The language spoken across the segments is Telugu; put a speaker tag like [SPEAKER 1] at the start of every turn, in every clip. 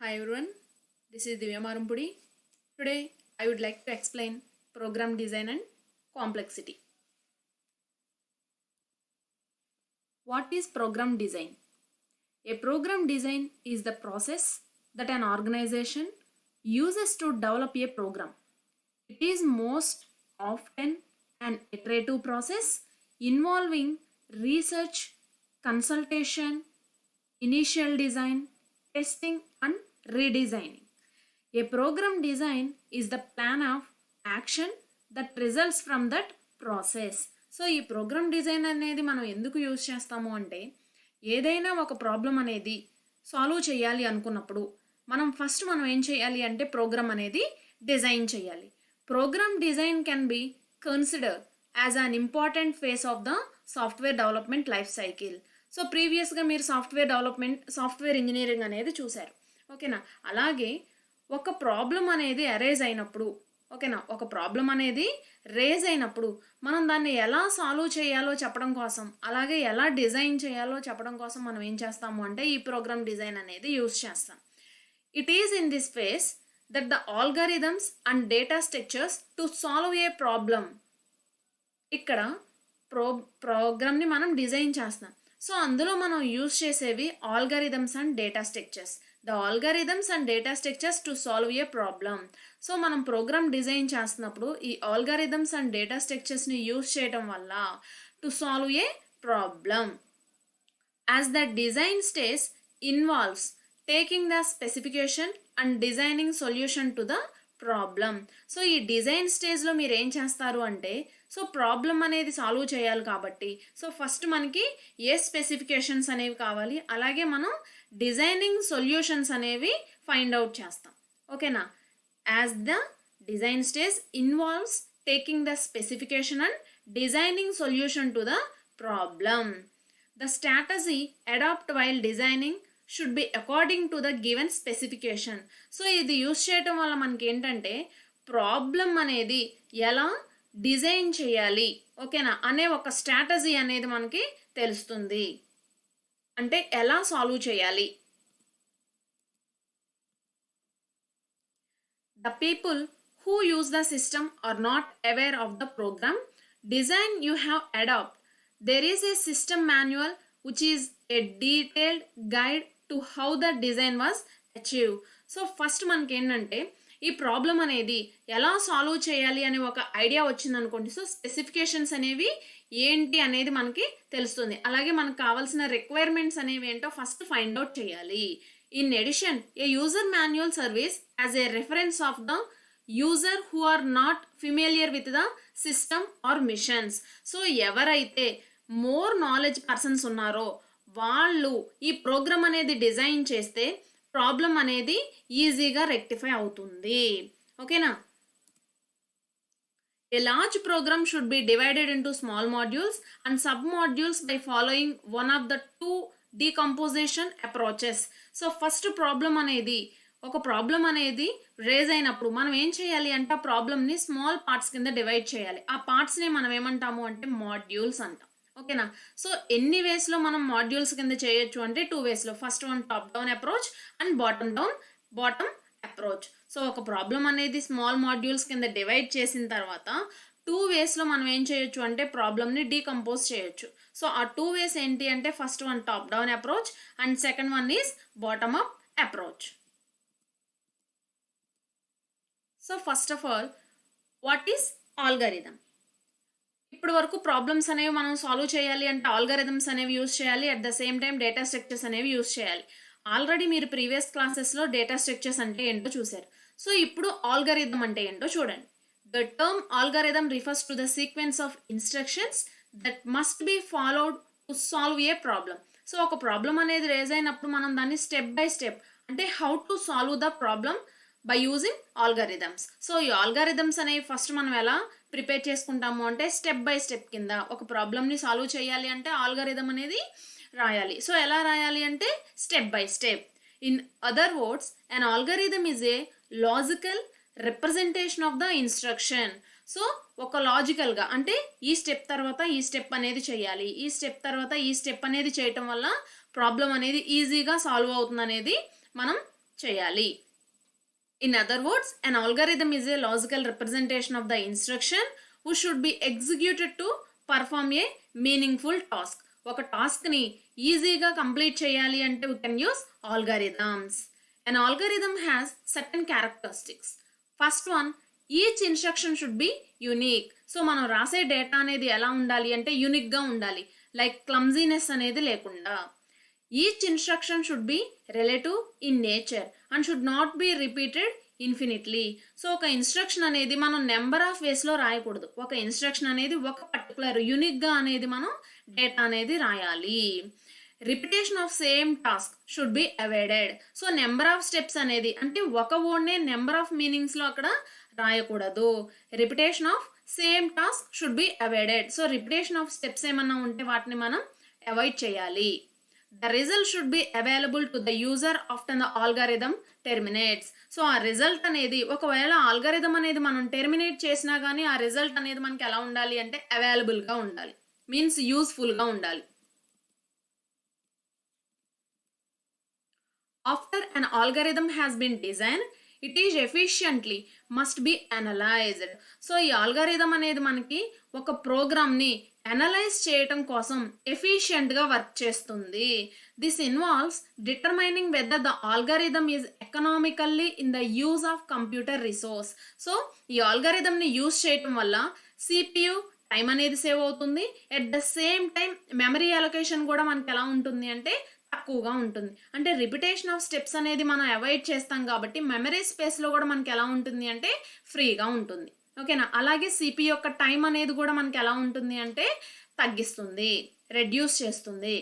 [SPEAKER 1] Hi everyone, this is Divya Marumpudi. Today I would like to explain program design and complexity. What is program design? A program design is the process that an organization uses to develop a program. It is most often an iterative process involving research, consultation, initial design, testing, and redesigning. A program design is the plan of action that results from that process. So ఈ ప్రోగ్రామ్ డిజైన్ అనేది మనం ఎందుకు యూజ్ చేస్తాము అంటే ఏదైనా ఒక ప్రాబ్లం అనేది సాల్వ్ చేయాలి అనుకున్నప్పుడు మనం ఏం చేయాలి అంటే ప్రోగ్రామ్ అనేది డిజైన్ చేయాలి. Program design can be consider as an important phase of the software development life cycle. So ప్రీవియస్గా మీరు సాఫ్ట్వేర్ ఇంజనీరింగ్ అనేది చూశారు, ఓకేనా. అలాగే ఒక ప్రాబ్లం అనేది ఒక ప్రాబ్లం అనేది రేజ్ అయినప్పుడు మనం దాన్ని ఎలా సాల్వ్ చేయాలో చెప్పడం కోసం, అలాగే ఎలా డిజైన్ చేయాలో చెప్పడం కోసం మనం ఏం చేస్తాము అంటే ఈ ప్రోగ్రామ్ డిజైన్ అనేది యూజ్ చేస్తాం. It is in this face that the algorithms and data structures to solve A problem. ఇక్కడ ప్రోగ్రామ్ని మనం డిజైన్ చేస్తాం. సో అందులో మనం యూజ్ చేసేవి algorithms and data structures. The algorithms and data structures to solve A problem. So మనం ప్రోగ్రామ్ డిజైన్ చేస్తున్నప్పుడు ఈ ఆల్గారిథమ్స్ అండ్ డేటా స్ట్రక్చర్స్ని యూజ్ చేయడం వల్ల to solve A problem. As the design stage involves taking the specification and designing solution to the problem. So ఈ డిజైన్ స్టేజ్లో మీరు ఏం చేస్తారు అంటే సో ప్రాబ్లం అనేది సాల్వ్ చేయాలి కాబట్టి సో ఫస్ట్ మనకి ఏ స్పెసిఫికేషన్స్ అనేవి కావాలి, అలాగే మనం డిజైనింగ్ సొల్యూషన్స్ అనేవి ఫైండ్ అవుట్ చేస్తాం, ఓకేనా. As the design stage involves taking the specification and designing solution to the problem. The strategy adopt while designing should be according to the given specification. So ఇది యూజ్ చేయటం వల్ల మనకి ఏంటంటే ప్రాబ్లం అనేది ఎలా డిజైన్ చేయాలి, ఓకేనా, అనే ఒక స్ట్రాటజీ అనేది మనకి తెలుస్తుంది. అంటే ఎలా సాల్వ్ చేయాలి. The people who use the system are not aware of the program design you have adopt. There is a system manual which is a detailed guide to how the design was achieved. So first మనకి ఏంటంటే ఈ ప్రాబ్లం అనేది ఎలా సాల్వ్ చేయాలి అనే ఒక ఐడియా వచ్చింది అనుకోండి. సో స్పెసిఫికేషన్స్ అనేవి ఏంటి అనేది మనకి తెలుస్తుంది. అలాగే మనకు కావాల్సిన రిక్వైర్మెంట్స్ అనేవి ఏంటో ఫస్ట్ ఫైండ్ అవుట్ చేయాలి. In addition a user manual service as a reference of the user who are not familiar with the system or machines. So ఎవరైతే మోర్ నాలెడ్జ్ పర్సన్స్ ఉన్నారో వాళ్ళు ఈ ప్రోగ్రామ్ అనేది డిజైన్ చేస్తే ప్రాబ్లం అనేది ఈజీగా రెక్టిఫై అవుతుంది, ఓకేనా. A large program should be divided into small modules and sub-modules by following one of the two decomposition approaches. So first ఒక ప్రాబ్లం అనేది రేజ్ అయినప్పుడు మనం ఏం చేయాలి అంటే ఆ ప్రాబ్లమ్ని స్మాల్ పార్ట్స్ కింద డివైడ్ చేయాలి. ఆ పార్ట్స్ని మనం ఏమంటాము అంటే మాడ్యూల్స్ అంటాం, ఓకేనా. సో ఎన్ని వేస్లో మనం మాడ్యూల్స్ కింద చేయొచ్చు అంటే 2 వేస్లో. First one top down approach and bottom approach. So ఒక ప్రాబ్లం అనేది స్మాల్ మాడ్యూల్స్ కింద డివైడ్ చేసిన తర్వాత 2 వేస్లో మనం ఏం చేయొచ్చు అంటే ప్రాబ్లమ్ని డీకంపోజ్ చేయొచ్చు. సో ఆ 2 వేస్ ఏంటి అంటే first one top down approach and second one is bottom up approach. So first of all what is algorithm. ఇప్పుడు వరకు ప్రాబ్లమ్స్ అనేవి మనం సాల్వ్ చేయాలి అంటే ఆల్గారిథమ్స్ అనేవి యూజ్ చేయాలి, at the same time data structures అనేవి యూజ్ చేయాలి. ఆల్రెడీ మీరు ప్రీవియస్ క్లాసెస్లో డేటా స్ట్రక్చర్స్ అంటే ఏంటో చూశారు. సో ఇప్పుడు ఆల్గారిథమ్ అంటే ఏంటో చూడండి. The term algorithm refers to the sequence of instructions that must be followed to solve A problem. So ఒక ప్రాబ్లం అనేది రేజ్ అయినప్పుడు మనం దాన్ని స్టెప్ బై స్టెప్ అంటే how to solve the problem by using algorithms. So ఈ ఆల్గారిథమ్స్ అనేవి ఫస్ట్ మనం ఎలా ప్రిపేర్ చేసుకుంటాము అంటే స్టెప్ బై స్టెప్ కింద ఒక ప్రాబ్లమ్ని సాల్వ్ చేయాలి అంటే ఆల్గారిథమ్ అనేది రాయాలి. సో ఎలా రాయాలి అంటే step by step. In other words an algorithm is a logical representation of the instruction. So ఒక లాజికల్గా అంటే ఈ స్టెప్ తర్వాత ఈ స్టెప్ అనేది చేయాలి, ఈ స్టెప్ తర్వాత ఈ స్టెప్ అనేది చేయటం వల్ల ప్రాబ్లం అనేది ఈజీగా సాల్వ్ అవుతుంది అనేది మనం చేయాలి. In other words, an algorithm is a logical representation of the instruction which should be executed to perform a meaningful task. ఒక టాస్క్ని ఈజీగా కంప్లీట్ చేయాలి అంటే we can use algorithms. An algorithm has certain characteristics. First one, each instruction should be unique. So మనం రాసే డేటా అనేది ఎలా ఉండాలి అంటే యూనిక్గా ఉండాలి, లైక్ క్లమ్జీనెస్ అనేది లేకుండా. Each instruction should be relative in nature and should not be repeated infinitely. So ఒక ఇన్స్ట్రక్షన్ అనేది మనం నెంబర్ ఆఫ్ వేస్లో రాయకూడదు. ఒక ఇన్స్ట్రక్షన్ అనేది ఒక పర్టికులర్ యూనిక్గా అనేది మనం డేటా అనేది రాయాలి. Repetition of same task should be avoided. So number of steps అనేది అంటే ఒక వర్డ్నే నెంబర్ ఆఫ్ మీనింగ్స్లో అక్కడ రాయకూడదు. Repetition of same task should be avoided. So repetition of steps ఏమన్నా ఉంటే వాటిని మనం అవాయిడ్ చేయాలి. The result should be available to the user after the algorithm terminates. So ఆ రిజల్ట్ అనేది ఒకవేళ ఆల్గరిథం అనేది మనం టెర్మినేట్ చేసినా కానీ ఆ రిజల్ట్ అనేది మనకి ఎలా ఉండాలి అంటే అవైలబుల్గా ఉండాలి, మీన్స్ యూస్ఫుల్గా ఉండాలి. After an algorithm has been designed, it is efficiently must be analyzed. So ఈ ఆల్గరిథం అనేది మనకి ఒక ప్రోగ్రామ్ని అనలైజ్ చేయటం కోసం ఎఫిషియెంట్గా వర్క్ చేస్తుంది. This involves determining whether the algorithm is economically in the use of computer resource. So ఈ ఆల్గరిథంని యూజ్ చేయటం వల్ల సిపియు టైం అనేది సేవ్ అవుతుంది. At the same time memory allocation కూడా మనకి ఎలా ఉంటుంది అంటే తక్కువగా ఉంటుంది. అంటే రిపిటేషన్ ఆఫ్ స్టెప్స్ అనేది మనం అవాయిడ్ చేస్తాం కాబట్టి మెమరీ స్పేస్లో కూడా మనకి ఎలా ఉంటుంది అంటే ఫ్రీగా ఉంటుంది. ఓకేనా. అలాగే సిపి యొక్క టైం అనేది కూడా మనకి ఎలా ఉంటుంది అంటే తగ్గిస్తుంది, రెడ్యూస్ చేస్తుంది.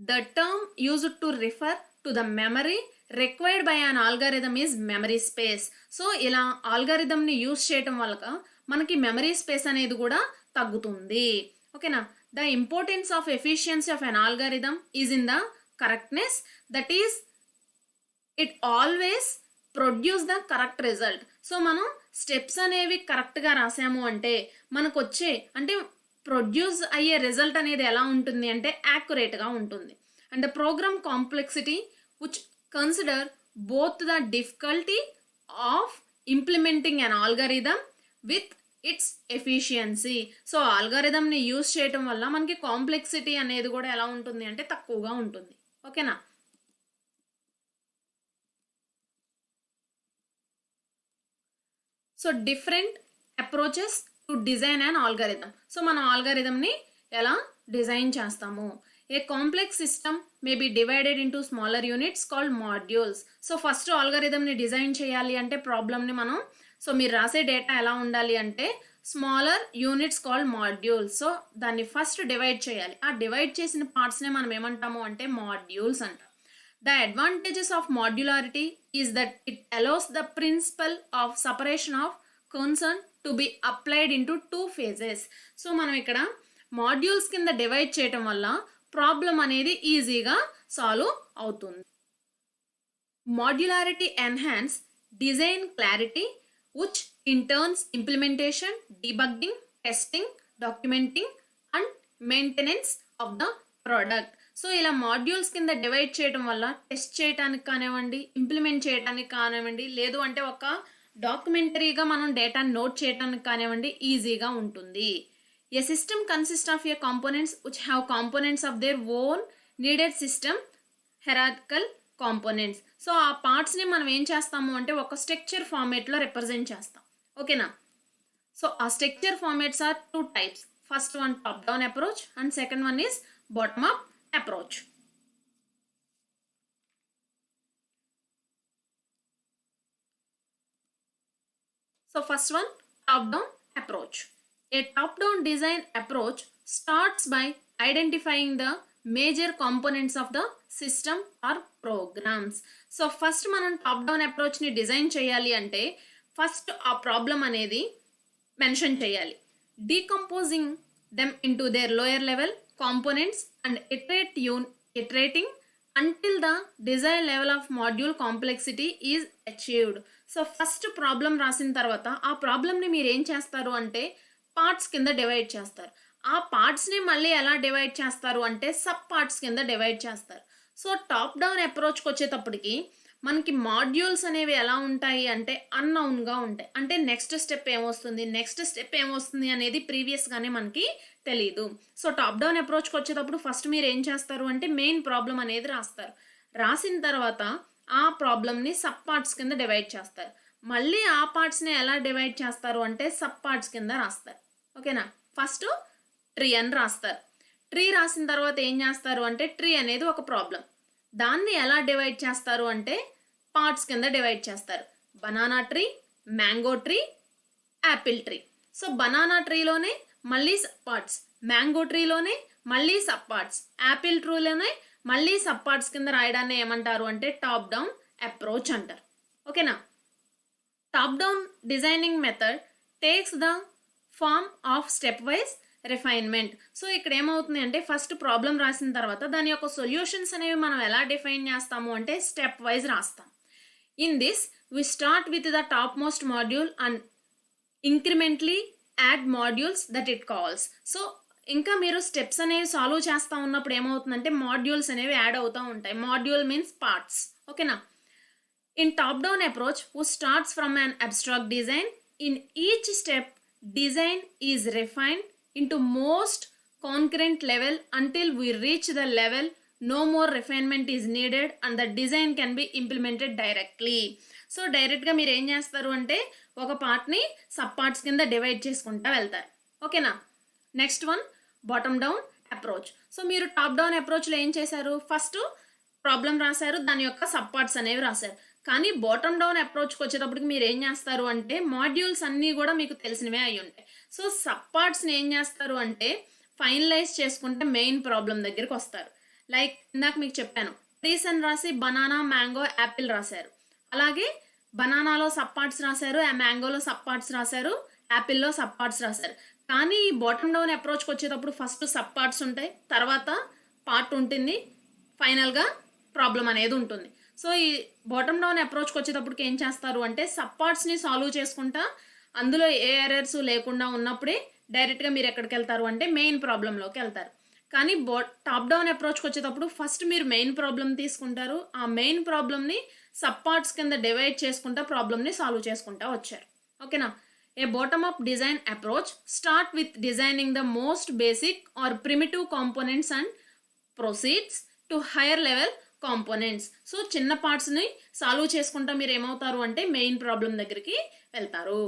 [SPEAKER 1] The term used to refer to the memory required by an algorithm is memory space. So ఇలా ఆల్గరిథంని యూజ్ చేయటం వల్ల మనకి మెమరీ స్పేస్ అనేది కూడా తగ్గుతుంది. ఓకేనా. The importance of efficiency of an algorithm is in the correctness, that is it always produce the correct result. So మనం స్టెప్స్ అనేవి కరెక్ట్గా రాసాము అంటే మనకు వచ్చే అంటే ప్రొడ్యూస్ అయ్యే రిజల్ట్ అనేది ఎలా ఉంటుంది అంటే యాక్యురేట్గా ఉంటుంది. And the program complexity which consider both the difficulty of implementing an algorithm with its efficiency. So ఆల్గరిథంని యూజ్ చేయటం వల్ల మనకి కాంప్లెక్సిటీ అనేది కూడా ఎలా ఉంటుంది అంటే తక్కువగా ఉంటుంది. ఓకేనా. So different approaches to design and algorithm. So మనం ఆల్గరిథంని ఎలా డిజైన్ చేస్తాము. A complex system may be divided into smaller units called modules. So first ఆల్గరిథంని డిజైన్ చేయాలి అంటే ప్రాబ్లమ్ని మనం సో మీరు రాసే డేటా ఎలా ఉండాలి అంటే smaller units called modules. So దాన్ని ఫస్ట్ డివైడ్ చేయాలి. ఆ డివైడ్ చేసిన పార్ట్స్నే మనం ఏమంటాము అంటే మాడ్యూల్స్ అంటాం. The advantages of modularity is that it allows the principle of separation of concern to be applied into two phases. So మనం ఇక్కడ మాడ్యూల్స్ కింద డివైడ్ చేయటం వల్ల ప్రాబ్లం అనేది ఈజీగా సాల్వ్ అవుతుంది. Modularity enhance design clarity which in turns implementation, debugging, testing, documenting and maintenance of the product. So ఇలా మాడ్యూల్స్ కింద డివైడ్ చేయడం వల్ల టెస్ట్ చేయడానికి కానివ్వండి, ఇంప్లిమెంట్ చేయడానికి కానివ్వండి, లేదు అంటే ఒక డాక్యుమెంటరీగా మనం డేటాను నోట్ చేయడానికి కానివ్వండి ఈజీగా ఉంటుంది. A system consist of a components which have components of their own needed system hierarchical components. So ఆ పార్ట్స్ని మనం ఏం చేస్తాము అంటే ఒక స్ట్రక్చర్ ఫార్మేట్లో రిప్రజెంట్ చేస్తాం. ఓకేనా. సో ఆ structure formats are two types. First one top down approach and second one is bottom up approach. So first one, top down approach. A top down design approach starts by identifying the major components of the system or programs. So first మనం top down approach ని డిజైన్ చేయాలి అంటే ఫస్ట్ ఆ ప్రాబ్లం అనేది మెన్షన్ చేయాలి. Decomposing them into their lower level components and iterating until the desired level of module complexity is achieved. So first problem రాసిన తర్వాత ఆ ప్రాబ్లమ్ని మీరు ఏం చేస్తారు అంటే పార్ట్స్ కింద డివైడ్ చేస్తారు. ఆ పార్ట్స్ని మళ్ళీ ఎలా డివైడ్ చేస్తారు అంటే సబ్ పార్ట్స్ కింద డివైడ్ చేస్తారు. సో టాప్ డౌన్ అప్రోచ్కి వచ్చేటప్పటికి మనకి మాడ్యూల్స్ అనేవి ఎలా ఉంటాయి అంటే అన్నౌన్గా ఉంటాయి. అంటే నెక్స్ట్ స్టెప్ ఏమొస్తుంది అనేది ప్రీవియస్గానే మనకి తెలీదు. సో టాప్ డౌన్ అప్రోచ్కి వచ్చేటప్పుడు ఫస్ట్ మీరు ఏం చేస్తారు అంటే మెయిన్ ప్రాబ్లం అనేది రాస్తారు. రాసిన తర్వాత ఆ ప్రాబ్లమ్ని సబ్ పార్ట్స్ కింద డివైడ్ చేస్తారు. మళ్ళీ ఆ పార్ట్స్ని ఎలా డివైడ్ చేస్తారు అంటే సబ్ పార్ట్స్ కింద రాస్తారు. ఓకేనా? ఫస్ట్ ట్రీ అని రాస్తారు. ట్రీ రాసిన తర్వాత ఏం చేస్తారు అంటే ట్రీ అనేది ఒక ప్రాబ్లం. దాన్ని ఎలా డివైడ్ చేస్తారు అంటే పార్ట్స్ కింద డివైడ్ చేస్తారు. Banana tree, mango tree, apple tree. So banana ట్రీలోనే మళ్ళీ సబ్ పార్ట్స్, మ్యాంగో ట్రీలోనే మళ్ళీ సబ్ పార్ట్స్, యాపిల్ ట్రీలోనే మళ్ళీ సబ్ పార్ట్స్ కింద రాయడాన్ని ఏమంటారు అంటే టాప్ డౌన్ అప్రోచ్ అంటారు. ఓకేనా? Top down designing method takes the form of step wise refinement. So ఇక్కడ ఏమవుతుంది అంటే ఫస్ట్ ప్రాబ్లం రాసిన తర్వాత దాని యొక్క సొల్యూషన్స్ అనేవి మనం ఎలా డిఫైన్ చేస్తాము అంటే స్టెప్ వైజ్ రాస్తాం. In this we start with the top most module and incrementally add modules that it calls. So ఇంకా మీరు స్టెప్స్ అనేవి సాల్వ్ చేస్తూ ఉన్నప్పుడు ఏమవుతుందంటే మాడ్యూల్స్ అనేవి యాడ్ అవుతూ ఉంటాయి. Module means parts. ఓకేనా? In top-down approach, who starts from an abstract design. In each step, design is refined into most concurrent level until we reach the level no more refinement is needed and the design can be implemented directly. So డైరెక్ట్గా మీరు ఏం చేస్తారు అంటే ఒక పార్ట్ని సబ్ పార్ట్స్ కింద డివైడ్ చేసుకుంటూ వెళ్తారు. ఓకేనా? Next one bottom down approach. So మీరు టాప్ డౌన్ అప్రోచ్లో ఏం చేశారు? ఫస్ట్ ప్రాబ్లం రాశారు, దాని యొక్క సబ్ పార్ట్స్ అనేవి రాశారు. కానీ బాటమ్ డౌన్ అప్రోచ్కి వచ్చేటప్పటికి మీరు ఏం చేస్తారు అంటే మాడ్యూల్స్ అన్నీ కూడా మీకు తెలిసినవే అయి ఉంటాయి. సో సబ్ పార్ట్స్ని ఏం చేస్తారు అంటే ఫైనలైజ్ చేసుకుంటే మెయిన్ ప్రాబ్లం దగ్గరికి వస్తారు. లైక్ ఇందాక మీకు చెప్పాను, ట్రీస్ అని రాసి బనానా, మ్యాంగో, యాపిల్ రాశారు. అలాగే బనానాలో సబ్ పార్ట్స్ రాశారు, మ్యాంగోలో సబ్ పార్ట్స్ రాశారు, యాపిల్లో సబ్ పార్ట్స్ రాశారు. కానీ ఈ బాటమ్ డౌన్ అప్రోచ్కి వచ్చేటప్పుడు ఫస్ట్ సబ్ పార్ట్స్ ఉంటాయి, తర్వాత పార్ట్ ఉంటుంది, ఫైనల్గా ప్రాబ్లం అనేది ఉంటుంది. సో ఈ బాటమ్ డౌన్ అప్రోచ్కి వచ్చేటప్పటికి ఏం చేస్తారు అంటే సబ్ పార్ట్స్ని సాల్వ్ చేసుకుంటా అందులో ఏ ఎర్రర్స్ లేకుండా ఉన్నప్పుడే డైరెక్ట్గా మీరు ఎక్కడికి వెళ్తారు అంటే మెయిన్ ప్రాబ్లంలోకి వెళ్తారు. కానీ టాప్ డౌన్ అప్రోచ్కి వచ్చేటప్పుడు ఫస్ట్ మీరు మెయిన్ ప్రాబ్లం తీసుకుంటారు, ఆ మెయిన్ ప్రాబ్లమ్ని సబ్ పార్ట్స్ కింద డివైడ్ చేసుకుంటా ప్రాబ్లమ్ని సాల్వ్ చేసుకుంటా వచ్చారు. ఓకేనా? A bottom up design approach start with designing the most basic or primitive components and proceeds to higher level components. So చిన్న పార్ట్స్ని సాల్వ్ చేసుకుంటా మీరు ఏమవుతారు అంటే మెయిన్ ప్రాబ్లం దగ్గరికి వెళ్తారు.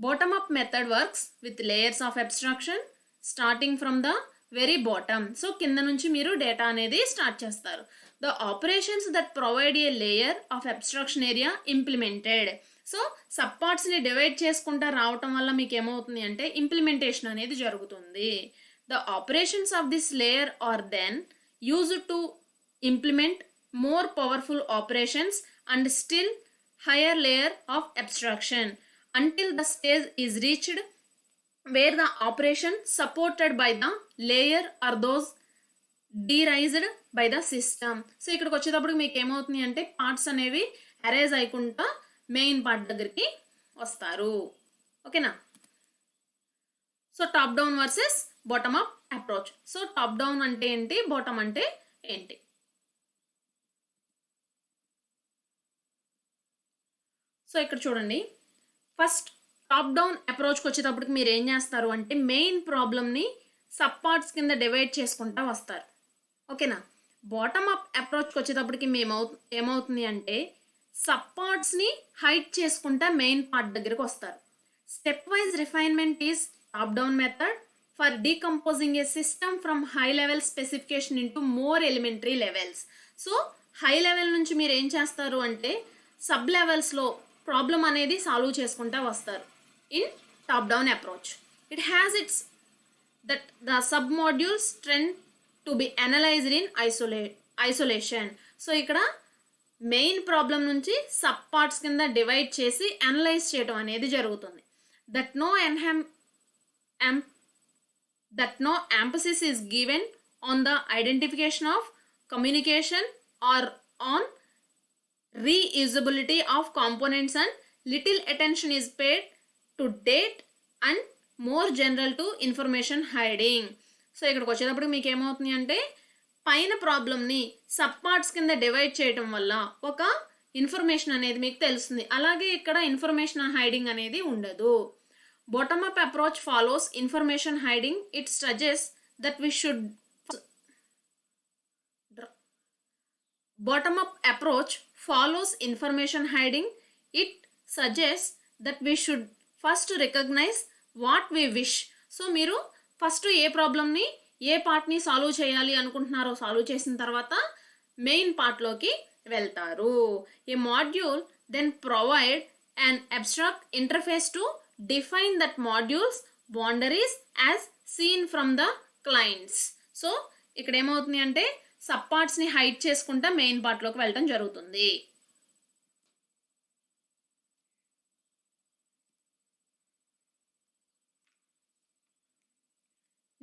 [SPEAKER 1] Bottom up method works with layers of abstraction starting from the very bottom. So కింద నుంచి మీరు డేటా అనేది స్టార్ట్ చేస్తారు. The operations that provide a layer of abstraction area implemented. So sub పార్ట్స్ని డివైడ్ చేసుకుంటా రావటం వల్ల మీకు ఏమవుతుంది అంటే ఇంప్లిమెంటేషన్ అనేది జరుగుతుంది. The operations of this layer are then used to implement more powerful operations and still higher layer of abstraction until the stage is reached where the operation supported by the layer are those derised by the system. So ఇక్కడికి వచ్చేటప్పుడు మీకు ఏమవుతుంది అంటే పార్ట్స్ అనేవి అరేజ్ అయ్యకుండా మెయిన్ పార్ట్ దగ్గరికి వస్తారు. ఓకేనా? So top down versus bottom up approach. So top down అంటే ఏంటి, బాటమ్ అంటే ఏంటి? సో ఇక్కడ చూడండి, ఫస్ట్ టాప్ డౌన్ అప్రోచ్కి వచ్చేటప్పటికి మీరు ఏం చేస్తారు అంటే మెయిన్ ప్రాబ్లమ్ని సబ్ పార్ట్స్ కింద డివైడ్ చేసుకుంటా వస్తారు. ఓకేనా? బాటమ్ అప్ అప్రోచ్కి వచ్చేటప్పటికి ఏమవుతుంది అంటే సబ్ పార్ట్స్ని హైడ్ చేసుకుంటా మెయిన్ పార్ట్ దగ్గరికి వస్తారు. Step wise refinement is top down method for decomposing A system from high level specification into more elementary levels. So high level నుంచి మీరు ఏం చేస్తారు అంటే సబ్ లెవెల్స్లో ప్రాబ్లం అనేది సాల్వ్ చేసుకుంటా వస్తారు. In top down approach it has its that the sub modules trend to be analysed in isolation. So ఇక్కడ మెయిన్ ప్రాబ్లం నుంచి సబ్ పార్ట్స్ కింద డివైడ్ చేసి అనలైజ్ చేయడం అనేది జరుగుతుంది. That no emphasis is given on the identification of communication or on reusability of components and little attention is paid to date and more general to information hiding. So ఇక్కడికి వచ్చేటప్పుడు మీకు ఏమవుతుంది అంటే పైన ప్రాబ్లమ్ని సబ్ పార్ట్స్ కింద డివైడ్ చేయడం వల్ల ఒక ఇన్ఫర్మేషన్ అనేది మీకు తెలుస్తుంది. అలాగే ఇక్కడ ఇన్ఫర్మేషన్ హైడింగ్ అనేది ఉండదు. Bottom up approach follows information hiding. It suggest that we should Bottom-up approach follows information hiding. It suggests that we should first recognize what we wish. So మీరు ఫస్ట్ ఏ ప్రాబ్లమ్ని ఏ పార్ట్ని సాల్వ్ చేయాలి అనుకుంటున్నారో సాల్వ్ చేసిన తర్వాత మెయిన్ పార్ట్లోకి వెళ్తారు. A module then provide an abstract interface to define that module's boundaries as seen from the clients. So ఇక్కడ ఏమవుతుంది అంటే సబ్ పార్ట్స్ని హైడ్ చేసుకుంటా మెయిన్ పార్ట్లోకి వెళ్ళడం జరుగుతుంది.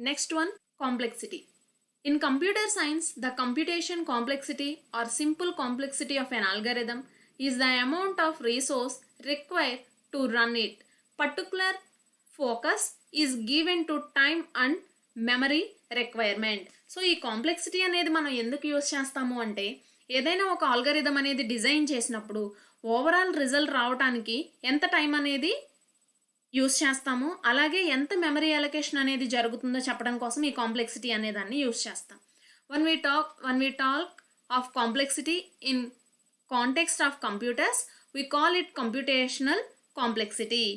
[SPEAKER 1] Next one, complexity. In computer science, the computation complexity or simple complexity of an algorithm is the amount of resource required to run it. Particular focus is given to time and memory requirement. So ఈ కాంప్లెక్సిటీ అనేది మనం ఎందుకు యూజ్ చేస్తాము అంటే ఏదైనా ఒక ఆల్గరిథం అనేది డిజైన్ చేసినప్పుడు ఓవరాల్ రిజల్ట్ రావడానికి ఎంత టైం అనేది యూజ్ చేస్తాము, అలాగే ఎంత మెమరీ అలొకేషన్ అనేది జరుగుతుందో చెప్పడం కోసం ఈ కాంప్లెక్సిటీ అనే దాన్ని యూజ్ చేస్తాం. when we talk of complexity in context of computers, we call it computational complexity.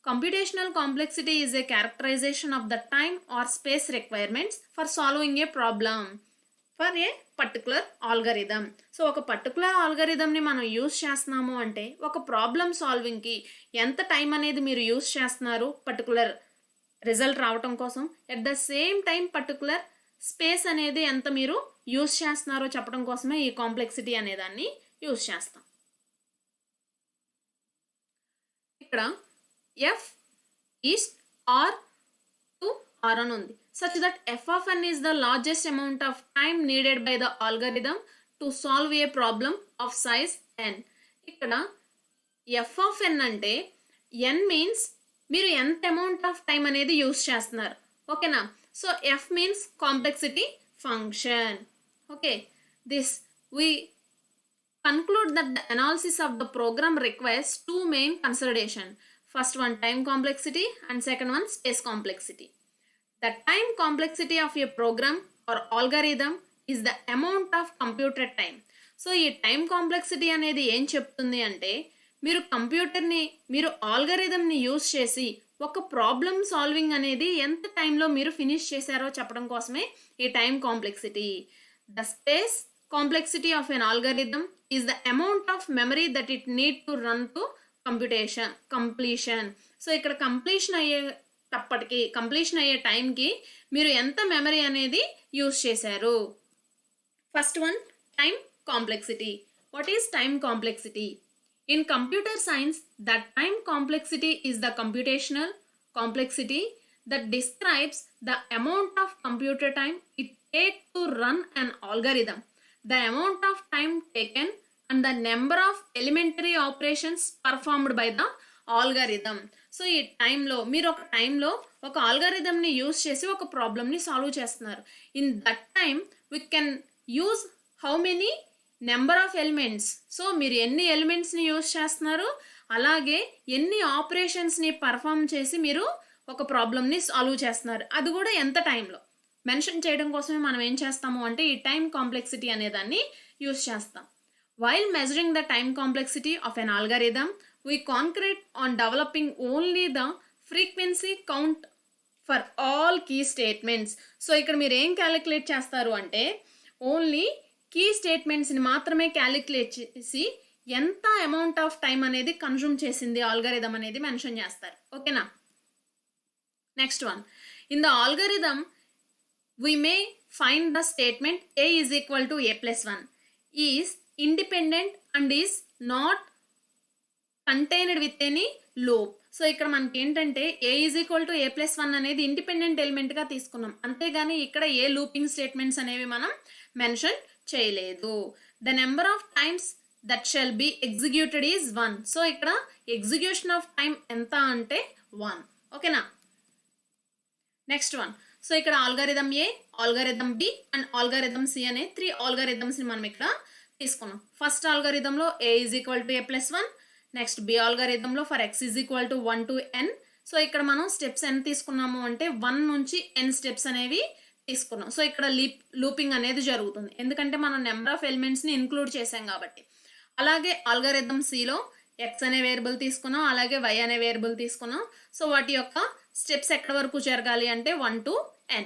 [SPEAKER 1] Computational complexity is a characterization of the time or space requirements for solving a problem for a particular algorithm. So ఒక పర్టికులర్ ఆల్గరిథంని మనం యూజ్ చేస్తున్నాము అంటే ఒక ప్రాబ్లమ్ సాల్వింగ్కి ఎంత టైం అనేది మీరు యూజ్ చేస్తున్నారు పర్టికులర్ రిజల్ట్ రావటం కోసం, at the same time particular space అనేది ఎంత మీరు యూజ్ చేస్తున్నారో చెప్పడం కోసమే ఈ కాంప్లెక్సిటీ అనే దాన్ని యూజ్ చేస్తాం. ఇక్కడ F is R to R అని ఉంది. such that f of n is the largest amount of time needed by the algorithm to solve a problem of size n. ఇక్కడ f of n అంటే n మీన్స్ మీరు ఎంత అమౌంట్ ఆఫ్ టైం అనేది యూజ్ చేస్తున్నారు, ఓకేనా. So f means complexity function. Okay, this we conclude that the analysis of the program requires two main consideration. First one, time complexity, and second one, space complexity. The time complexity of a program or algorithm is the amount of computed time. So ఈ టైం కాంప్లెక్సిటీ అనేది ఏం చెప్తుంది అంటే మీరు కంప్యూటర్ని మీరు ఆల్గరిథంని యూజ్ చేసి ఒక ప్రాబ్లమ్ సాల్వింగ్ అనేది ఎంత టైంలో మీరు ఫినిష్ చేశారో చెప్పడం కోసమే ఈ time complexity. The space complexity of an algorithm is the amount of memory that it need to run to completion. So ఇక్కడ కంప్లీషన్ అయ్యే టైంకి మీరు ఎంత మెమరీ అనేది యూజ్ చేశారు. First one, time complexity. What is time complexity? In computer science the time complexity is the computational complexity that describes the amount of computer time it take to run an algorithm, the amount of time taken and the number of elementary operations performed by the algorithm. So ఈ టైంలో మీరు ఒక టైంలో ఒక ఆల్గరిథంని యూజ్ చేసి ఒక ప్రాబ్లమ్ని సాల్వ్ చేస్తున్నారు. In that time we can use how many number of elements. So మీరు ఎన్ని ఎలిమెంట్స్ని యూజ్ చేస్తున్నారు, అలాగే ఎన్ని ఆపరేషన్స్ని పర్ఫామ్ చేసి మీరు ఒక ప్రాబ్లమ్ని సాల్వ్ చేస్తున్నారు, అది కూడా ఎంత టైంలో మెన్షన్ చేయడం కోసమే మనం ఏం చేస్తాము అంటే ఈ టైం కాంప్లెక్సిటీ అనే దాన్ని యూజ్ చేస్తాం. While measuring the time complexity of an algorithm we concentrate on developing only the frequency count for all key statements. So ఇక్కడ మీరు ఏం క్యాలిక్యులేట్ చేస్తారు అంటే ఓన్లీ కీ స్టేట్మెంట్స్ని మాత్రమే క్యాలిక్యులేట్ చేసి ఎంత అమౌంట్ ఆఫ్ టైం అనేది కన్జ్యూమ్ చేసింది ఆల్గరిథం అనేది మెన్షన్ చేస్తారు, ఓకేనా. Next one, in the algorithm we may find the statement a is equal to a plus 1 is independent and is not contained with any loop. So ఇక్కడ మనకి ఏంటంటే a is equal to a plus 1 అనేది ఇండిపెండెంట్ ఎలిమెంట్గా తీసుకున్నాం, అంతేగాని ఇక్కడ ఏ లూపింగ్ స్టేట్మెంట్స్ అనేవి మనం మెన్షన్ చేయలేదు. The number of times that shall be executed is 1. So ఇక్కడ ఎగ్జిక్యూషన్ ఆఫ్ టైం ఎంత అంటే 1, ఓకేనా. నెక్స్ట్ వన్, సో ఇక్కడ algorithm A, algorithm B and algorithm C అనే 3 ఆల్గరిథమ్స్ని మనం ఇక్కడ తీసుకున్నాం. ఫస్ట్ ఆల్గరిథంలో a is equal to a plus 1, next B ఆల్గరిథంలో for x is equal to 1 to n. So ఇక్కడ మనం స్టెప్స్ n తీసుకున్నాము అంటే 1 నుంచి n స్టెప్స్ అనేవి తీసుకున్నాం. సో ఇక్కడ లూపింగ్ అనేది జరుగుతుంది, ఎందుకంటే మనం నెంబర్ ఆఫ్ ఎలిమెంట్స్ని ఇంక్లూడ్ చేసాం కాబట్టి. అలాగే ఆల్గరిథం సిలో x అనే వేరియబుల్ తీసుకున్నాం, అలాగే y అనే వేరియబుల్ తీసుకున్నాం. సో వాటి యొక్క స్టెప్స్ ఎక్కడ వరకు జరగాలి అంటే 1 to n.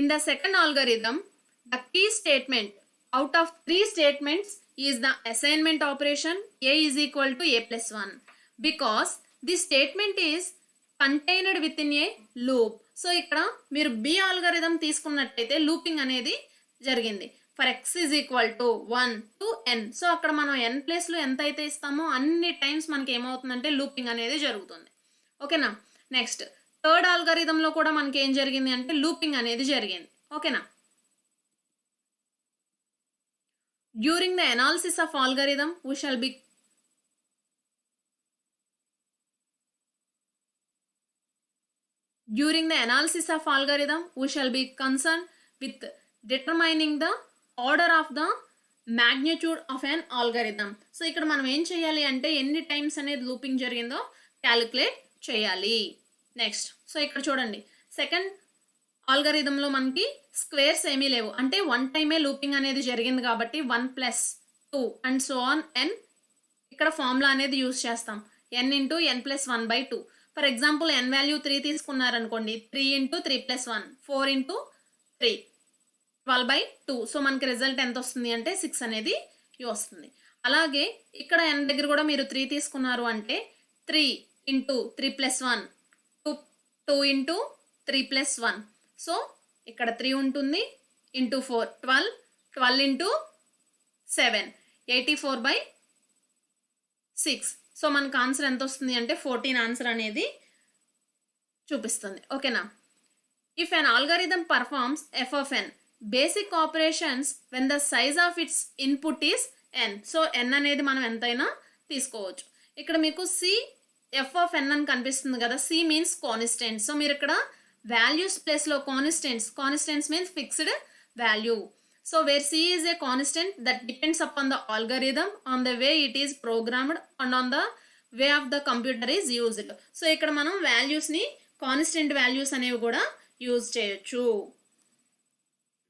[SPEAKER 1] In the second algorithm, the key statement out of 3 statements is the assignment operation a is equal to a plus 1, because this statement is contained within a loop. So ఇక్కడ మీరు b ఆల్గరిథం తీసుకున్నట్టయితే లూపింగ్ అనేది జరిగింది. For x is equal to 1 to n. So అక్కడ మనం n ప్లేస్లో ఎంత అయితే ఇస్తామో అన్ని టైమ్స్ మనకి ఏమవుతుందంటే లూపింగ్ అనేది జరుగుతుంది. ఓకేనా. నెక్స్ట్ థర్డ్ ఆల్గరిథంలో కూడా మనకి ఏం జరిగింది అంటే లూపింగ్ అనేది జరిగింది. ఓకేనా. During the analysis of algorithm we shall be concerned with determining the order of the magnitude of an algorithm. So ఇక్కడ మనం ఏం చేయాలి అంటే ఎన్ని టైమ్స్ అనేది లూపింగ్ జరిగిందో క్యాలిక్యులేట్ చేయాలి. నెక్స్ట్ సో ఇక్కడ చూడండి, సెకండ్ ఆల్గరిథంలో మనకి స్క్వేర్స్ ఏమీ లేవు, అంటే 1 టైమే లూపింగ్ అనేది జరిగింది కాబట్టి 1 + 2 అండ్ సో ఆన్ n. ఇక్కడ ఫార్ములా అనేది యూజ్ చేస్తాం, n × n + 1/2. For example n value 3 తీసుకున్నారనుకోండి, 3 × 3 + 1, 4 × 3, 12/2. So మనకి రిజల్ట్ ఎంత వస్తుంది అంటే 6 అనేది వస్తుంది. అలాగే ఇక్కడ n దగ్గర కూడా మీరు 3 తీసుకున్నారు అంటే 3 × 3 + 1, 2 × 3 + 1. సో ఇక్కడ 3 ఉంటుంది, ఇంటూ 4 12, 12 × 7 84/6. సో మనకు ఆన్సర్ ఎంత వస్తుంది అంటే 14 ఆన్సర్ అనేది చూపిస్తుంది. ఓకేనా. If an algorithm performs f of n basic operations when the size of it's input is n. So n అనేది మనం ఎంతైనా తీసుకోవచ్చు. ఇక్కడ మీకు c f of n అని కనిపిస్తుంది కదా, c మీన్స్ కాన్స్టెంట్. సో మీరు ఇక్కడ వాల్యూస్ ప్లేస్లో constants means fixed value. So where c is a constant that depends upon the algorithm on the way it is programmed and on the way of the computer is used. So ఇక్కడ మనం వాల్యూస్ని కాన్స్టెంట్ వాల్యూస్ అనేవి కూడా యూజ్ చేయొచ్చు.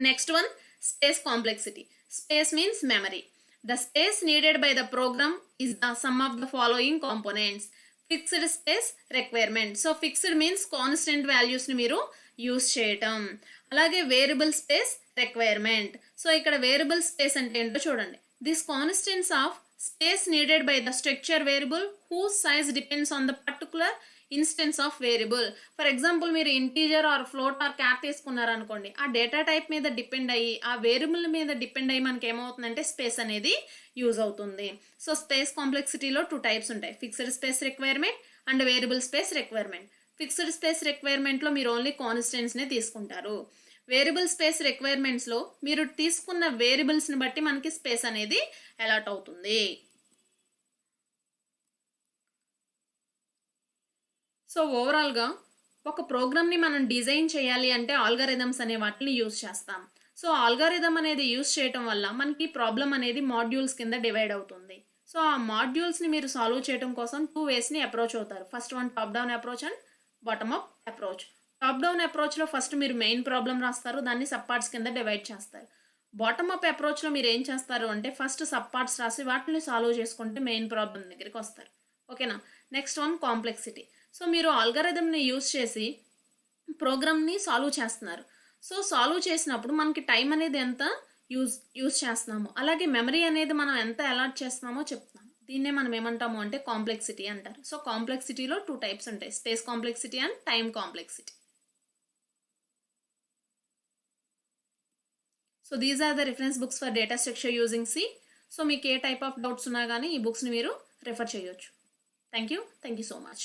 [SPEAKER 1] Next one, space complexity. Space means memory. The space needed by the program is the sum of the following components. Fixed space requirement. So fixed means constant వాల్యూస్ని మీరు యూజ్ చేయటం. అలాగే వేరియబుల్ స్పేస్ రిక్వైర్మెంట్. సో ఇక్కడ వేరియబుల్ స్పేస్ అంటే ఏంటో చూడండి. This constants of space needed by the structure variable whose size depends on the particular instance of variable. For example మీరు integer or float or cat తీసుకున్నారనుకోండి, ఆ డేటా టైప్ మీద డిపెండ్ అయ్యి ఆ వేరియబుల్ మీద డిపెండ్ అయ్యి మనకి ఏమవుతుందంటే స్పేస్ అనేది యూజ్ అవుతుంది. సో స్పేస్ కాంప్లెక్సిటీలో 2 టైప్స్ ఉంటాయి, fixed space requirement and variable space requirement. Fixed space రిక్వైర్మెంట్లో మీరు ఓన్లీ కాన్స్టెంట్స్నే తీసుకుంటారు. వేరియబుల్ స్పేస్ రిక్వైర్మెంట్స్లో మీరు తీసుకున్న వేరియబుల్స్ని బట్టి మనకి స్పేస్ అనేది అలాట్ అవుతుంది. సో ఓవరాల్గా ఒక ప్రోగ్రామ్ని మనం డిజైన్ చేయాలి అంటే ఆల్గరిథమ్స్ అనే వాటిని యూజ్ చేస్తాం. సో ఆల్గరిథం అనేది యూజ్ చేయటం వల్ల మనకి ప్రాబ్లం అనేది మాడ్యూల్స్ కింద డివైడ్ అవుతుంది. సో ఆ మాడ్యూల్స్ని మీరు సాల్వ్ చేయడం కోసం 2 వేస్ని అప్రోచ్ అవుతారు. First one top down approach and bottom up approach. Top down అప్రోచ్లో ఫస్ట్ మీరు మెయిన్ ప్రాబ్లం రాస్తారు, దాన్ని సబ్ పార్ట్స్ కింద డివైడ్ చేస్తారు. బాటమ్ అప్ అప్రోచ్లో మీరు ఏం చేస్తారు అంటే ఫస్ట్ సబ్ పార్ట్స్ రాసి వాటిని సాల్వ్ చేసుకుంటే మెయిన్ ప్రాబ్లం దగ్గరికి వస్తారు. ఓకేనా. Next one complexity. సో మీరు ఆల్గరిథంని యూజ్ చేసి ప్రోగ్రామ్ని సాల్వ్ చేస్తున్నారు. సో సాల్వ్ చేసినప్పుడు మనకి టైం అనేది ఎంత యూజ్ చేస్తున్నాము, అలాగే మెమరీ అనేది మనం ఎంత అలాట్ చేస్తున్నామో చెప్తున్నాము. దీన్నే మనం ఏమంటాము అంటే కాంప్లెక్సిటీ అంటారు. సో కాంప్లెక్సిటీలో 2 టైప్స్ ఉంటాయి, space complexity and time complexity. So these are the reference books for data structure using C. So మీకు ఏ టైప్ ఆఫ్ డౌట్స్ ఉన్నా కానీ ఈ బుక్స్ని మీరు రెఫర్ చేయొచ్చు. Thank you so much.